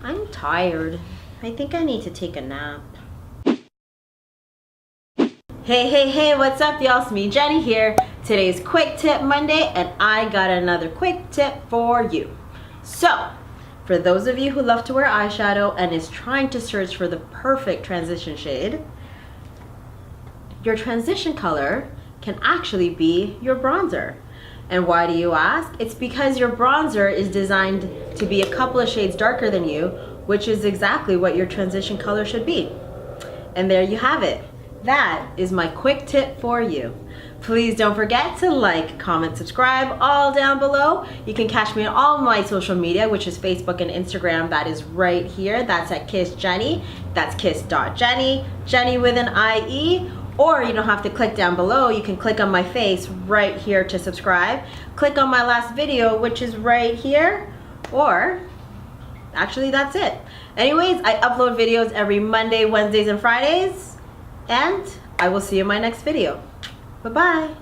I'm tired. I think I need to take a nap. Hey, what's up y'all? It's me, Jenny here. Today's Quick Tip Monday and I got another quick tip for you. So, for those of you who love to wear eyeshadow and is trying to search for the perfect transition shade, your transition color can actually be your bronzer. And why do you ask? It's because your bronzer is designed to be a couple of shades darker than you, which is exactly what your transition color should be. And there you have it. That is my quick tip for you. Please don't forget to like, comment, subscribe, all down below. You can catch me on all my social media, which is Facebook and Instagram. That is right here. That's at kiss.jennie. That's kiss.jennie, Jennie with an IE. Or you don't have to click down below. You can click on my face right here to subscribe. Click on my last video, which is right here. Or, actually that's it. Anyways, I upload videos every Monday, Wednesdays, and Fridays. And I will see you in my next video. Bye-bye.